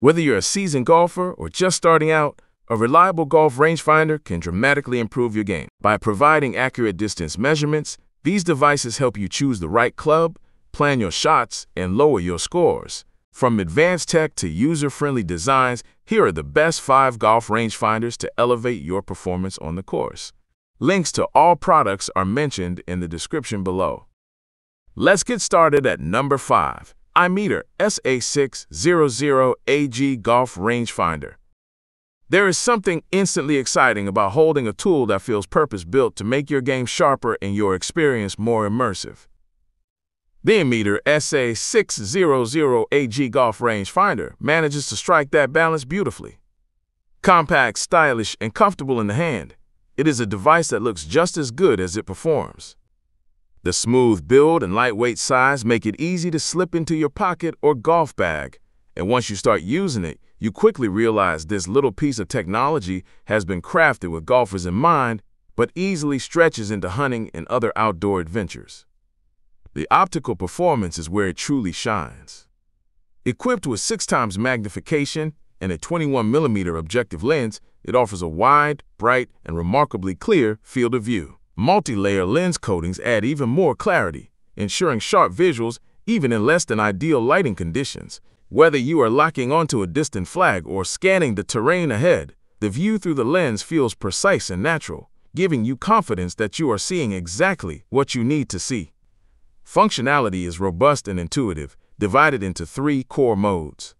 Whether you're a seasoned golfer or just starting out, a reliable golf rangefinder can dramatically improve your game. By providing accurate distance measurements, these devices help you choose the right club, plan your shots, and lower your scores. From advanced tech to user-friendly designs, here are the best 5 golf rangefinders to elevate your performance on the course. Links to all products are mentioned in the description below. Let's get started at number 5. Imeter SA600AG Golf Rangefinder. There is something instantly exciting about holding a tool that feels purpose-built to make your game sharper and your experience more immersive. The Imeter SA600AG Golf Rangefinder manages to strike that balance beautifully. Compact, stylish, and comfortable in the hand, it is a device that looks just as good as it performs. The smooth build and lightweight size make it easy to slip into your pocket or golf bag, and once you start using it, you quickly realize this little piece of technology has been crafted with golfers in mind, but easily stretches into hunting and other outdoor adventures. The optical performance is where it truly shines. Equipped with 6 times magnification and a 21mm objective lens, it offers a wide, bright, and remarkably clear field of view. Multi-layer lens coatings add even more clarity, ensuring sharp visuals even in less than ideal lighting conditions. Whether you are locking onto a distant flag or scanning the terrain ahead, the view through the lens feels precise and natural, giving you confidence that you are seeing exactly what you need to see. Functionality is robust and intuitive, divided into 3 core modes.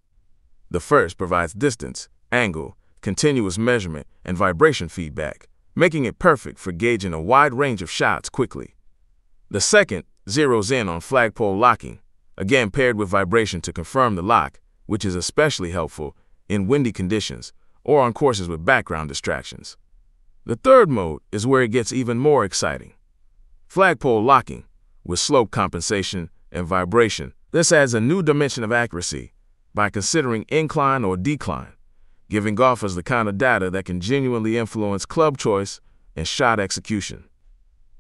The first provides distance, angle, continuous measurement, and vibration feedback, making it perfect for gauging a wide range of shots quickly. The second zeroes in on flagpole locking, again paired with vibration to confirm the lock, which is especially helpful in windy conditions or on courses with background distractions. The third mode is where it gets even more exciting. Flagpole locking, with slope compensation and vibration. This adds a new dimension of accuracy by considering incline or decline, giving golfers the kind of data that can genuinely influence club choice and shot execution.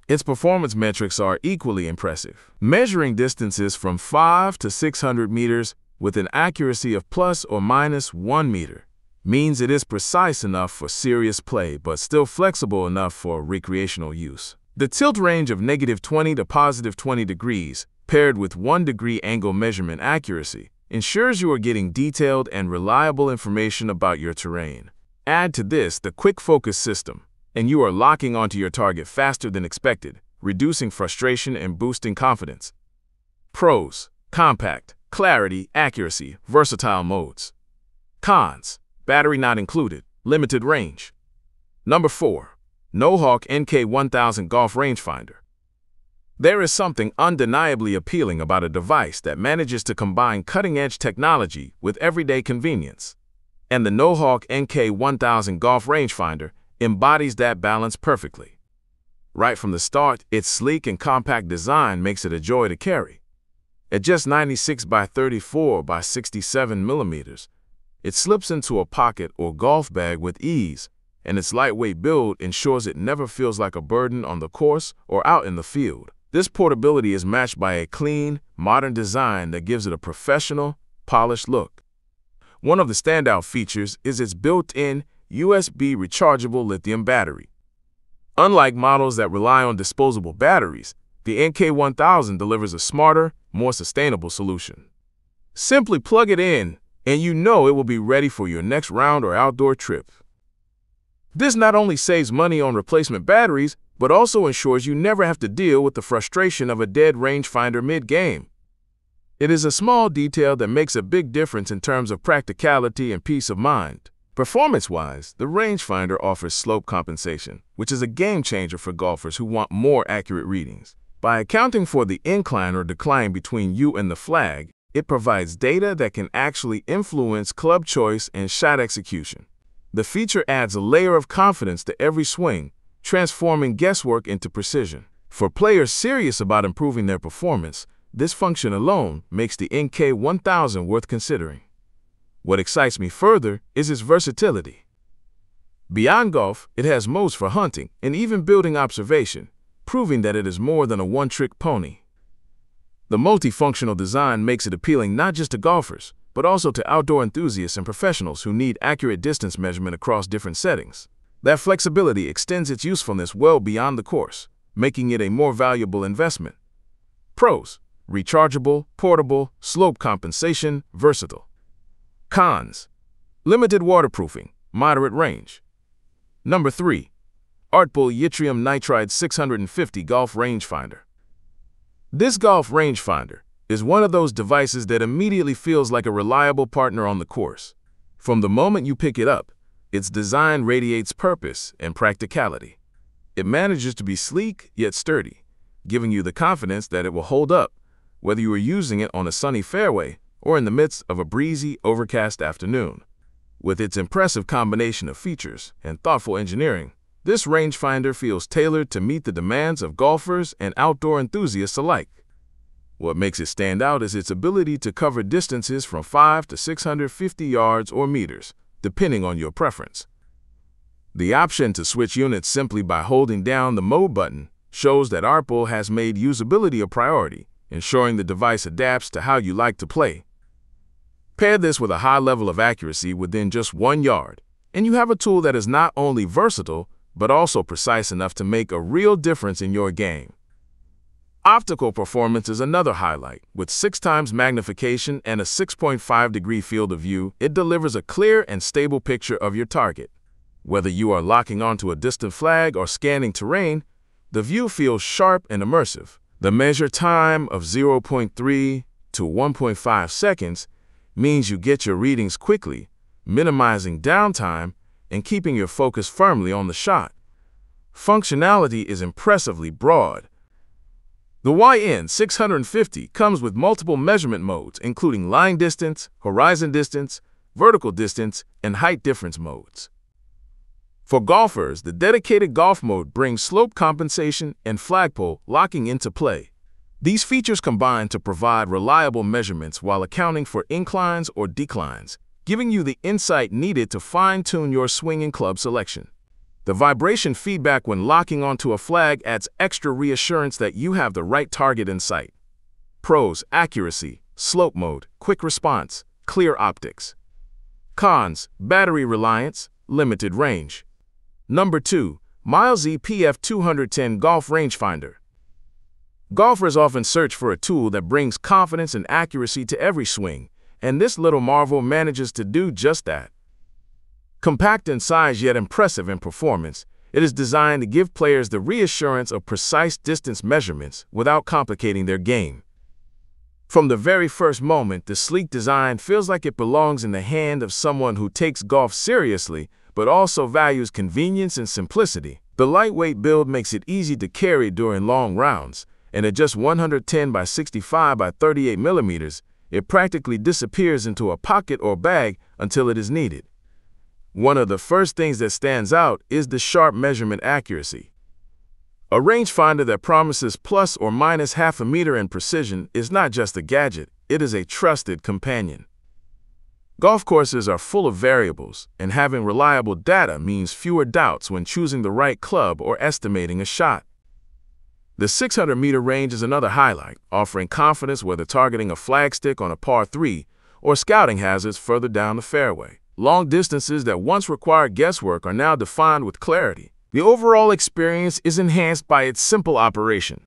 Its performance metrics are equally impressive, measuring distances from 5 to 600 meters with an accuracy of plus or minus 1 meter. Means it is precise enough for serious play but still flexible enough for recreational use. The tilt range of -20 to +20 degrees, paired with 1 degree angle measurement accuracy, ensures you are getting detailed and reliable information about your terrain. Add to this the quick focus system, and you are locking onto your target faster than expected, reducing frustration and boosting confidence. Pros: compact, clarity, accuracy, versatile modes. Cons: battery not included, limited range. Number 4. Nohawk Nk-1000 Golf Rangefinder. There is something undeniably appealing about a device that manages to combine cutting-edge technology with everyday convenience. And the Nohawk Nk-1000 Golf Rangefinder embodies that balance perfectly. Right from the start, its sleek and compact design makes it a joy to carry. At just 96 by 34 by 67 millimeters, it slips into a pocket or golf bag with ease, and its lightweight build ensures it never feels like a burden on the course or out in the field. This portability is matched by a clean, modern design that gives it a professional, polished look. One of the standout features is its built-in USB rechargeable lithium battery. Unlike models that rely on disposable batteries, the Nk-1000 delivers a smarter, more sustainable solution. Simply plug it in, and you know it will be ready for your next round or outdoor trip. This not only saves money on replacement batteries, but also ensures you never have to deal with the frustration of a dead rangefinder mid-game. It is a small detail that makes a big difference in terms of practicality and peace of mind. Performance-wise, the rangefinder offers slope compensation, which is a game-changer for golfers who want more accurate readings. By accounting for the incline or decline between you and the flag, it provides data that can actually influence club choice and shot execution. The feature adds a layer of confidence to every swing, transforming guesswork into precision. For players serious about improving their performance, this function alone makes the Nk-1000 worth considering. What excites me further is its versatility. Beyond golf, it has modes for hunting and even building observation, proving that it is more than a one-trick pony. The multifunctional design makes it appealing not just to golfers, but also to outdoor enthusiasts and professionals who need accurate distance measurement across different settings. That flexibility extends its usefulness well beyond the course, making it a more valuable investment. Pros: rechargeable, portable, slope compensation, versatile. Cons: limited waterproofing, moderate range. Number 3. Artbull YN-650 Golf Rangefinder. This golf rangefinder is one of those devices that immediately feels like a reliable partner on the course. From the moment you pick it up, its design radiates purpose and practicality. It manages to be sleek yet sturdy, giving you the confidence that it will hold up, whether you are using it on a sunny fairway or in the midst of a breezy, overcast afternoon. With its impressive combination of features and thoughtful engineering, this rangefinder feels tailored to meet the demands of golfers and outdoor enthusiasts alike. What makes it stand out is its ability to cover distances from 5 to 650 yards or meters, depending on your preference. The option to switch units simply by holding down the mode button shows that Artbull has made usability a priority, ensuring the device adapts to how you like to play. Pair this with a high level of accuracy within just 1 yard, and you have a tool that is not only versatile, but also precise enough to make a real difference in your game. Optical performance is another highlight. With 6 times magnification and a 6.5-degree field of view, it delivers a clear and stable picture of your target. Whether you are locking onto a distant flag or scanning terrain, the view feels sharp and immersive. The measure time of 0.3 to 1.5 seconds means you get your readings quickly, minimizing downtime and keeping your focus firmly on the shot. Functionality is impressively broad. The YN-650 comes with multiple measurement modes, including line distance, horizon distance, vertical distance, and height difference modes. For golfers, the dedicated golf mode brings slope compensation and flagpole locking into play. These features combine to provide reliable measurements while accounting for inclines or declines, giving you the insight needed to fine-tune your swing and club selection. The vibration feedback when locking onto a flag adds extra reassurance that you have the right target in sight. Pros: accuracy, slope mode, quick response, clear optics. Cons: battery reliance, limited range. Number 2. Mileseey PF210 Golf Rangefinder. Golfers often search for a tool that brings confidence and accuracy to every swing, and this little marvel manages to do just that. Compact in size yet impressive in performance, it is designed to give players the reassurance of precise distance measurements without complicating their game. From the very first moment, the sleek design feels like it belongs in the hand of someone who takes golf seriously but also values convenience and simplicity. The lightweight build makes it easy to carry during long rounds, and at just 110 by 65 by 38 millimeters, it practically disappears into a pocket or bag until it is needed. One of the first things that stands out is the sharp measurement accuracy. A rangefinder that promises plus or minus half a meter in precision is not just a gadget, it is a trusted companion. Golf courses are full of variables, and having reliable data means fewer doubts when choosing the right club or estimating a shot. The 600-meter range is another highlight, offering confidence whether targeting a flagstick on a par 3 or scouting hazards further down the fairway. Long distances that once required guesswork are now defined with clarity. The overall experience is enhanced by its simple operation.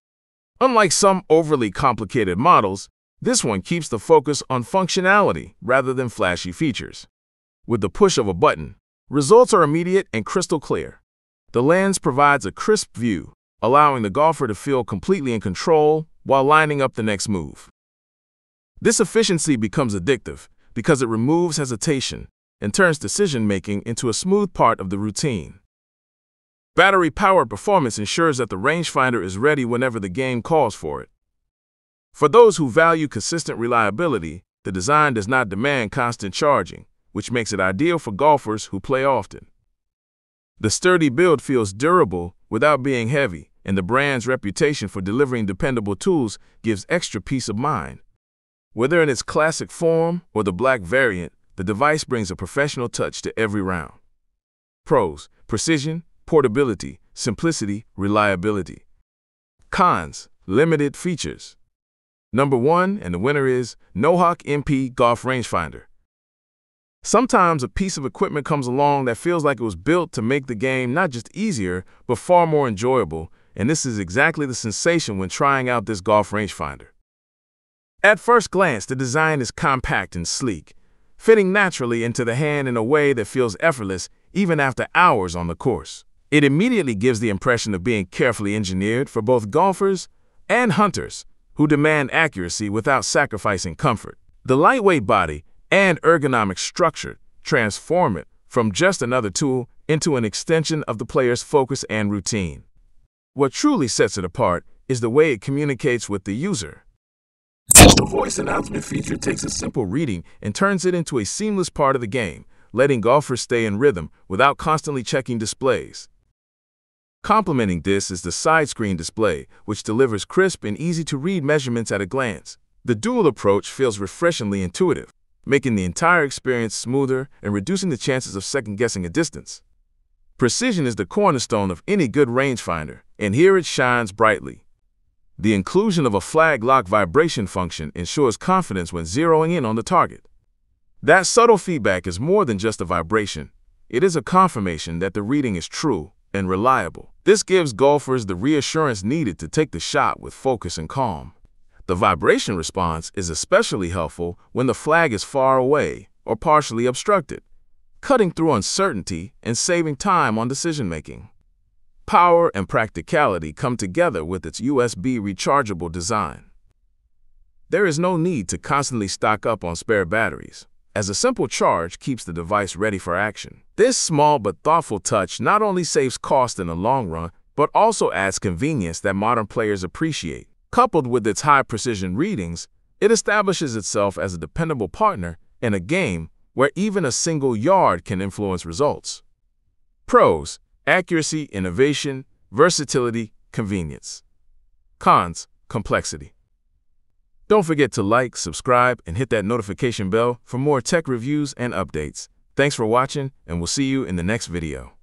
Unlike some overly complicated models, this one keeps the focus on functionality rather than flashy features. With the push of a button, results are immediate and crystal clear. The lens provides a crisp view, allowing the golfer to feel completely in control while lining up the next move. This efficiency becomes addictive because it removes hesitation and turns decision-making into a smooth part of the routine. Battery-powered performance ensures that the rangefinder is ready whenever the game calls for it. For those who value consistent reliability, the design does not demand constant charging, which makes it ideal for golfers who play often. The sturdy build feels durable without being heavy, and the brand's reputation for delivering dependable tools gives extra peace of mind. Whether in its classic form or the black variant, the device brings a professional touch to every round. Pros: precision, portability, simplicity, reliability. Cons: limited features. Number 1, and the winner is Nohawk NP Golf Rangefinder. Sometimes a piece of equipment comes along that feels like it was built to make the game not just easier, but far more enjoyable, and this is exactly the sensation when trying out this golf rangefinder. At first glance, the design is compact and sleek, fitting naturally into the hand in a way that feels effortless even after hours on the course. It immediately gives the impression of being carefully engineered for both golfers and hunters who demand accuracy without sacrificing comfort. The lightweight body and ergonomic structure transform it from just another tool into an extension of the player's focus and routine. What truly sets it apart is the way it communicates with the user. The voice announcement feature takes a simple reading and turns it into a seamless part of the game, letting golfers stay in rhythm without constantly checking displays. Complementing this is the side-screen display, which delivers crisp and easy-to-read measurements at a glance. The dual approach feels refreshingly intuitive, making the entire experience smoother and reducing the chances of second-guessing a distance. Precision is the cornerstone of any good rangefinder, and here it shines brightly. The inclusion of a flag lock vibration function ensures confidence when zeroing in on the target. That subtle feedback is more than just a vibration. It is a confirmation that the reading is true and reliable. This gives golfers the reassurance needed to take the shot with focus and calm. The vibration response is especially helpful when the flag is far away or partially obstructed, cutting through uncertainty and saving time on decision-making. Power and practicality come together with its USB rechargeable design. There is no need to constantly stock up on spare batteries, as a simple charge keeps the device ready for action. This small but thoughtful touch not only saves cost in the long run, but also adds convenience that modern players appreciate. Coupled with its high-precision readings, it establishes itself as a dependable partner in a game where even a single yard can influence results. Pros: accuracy, innovation, versatility, convenience. Cons: complexity. Don't forget to like, subscribe, and hit that notification bell for more tech reviews and updates. Thanks for watching, and we'll see you in the next video.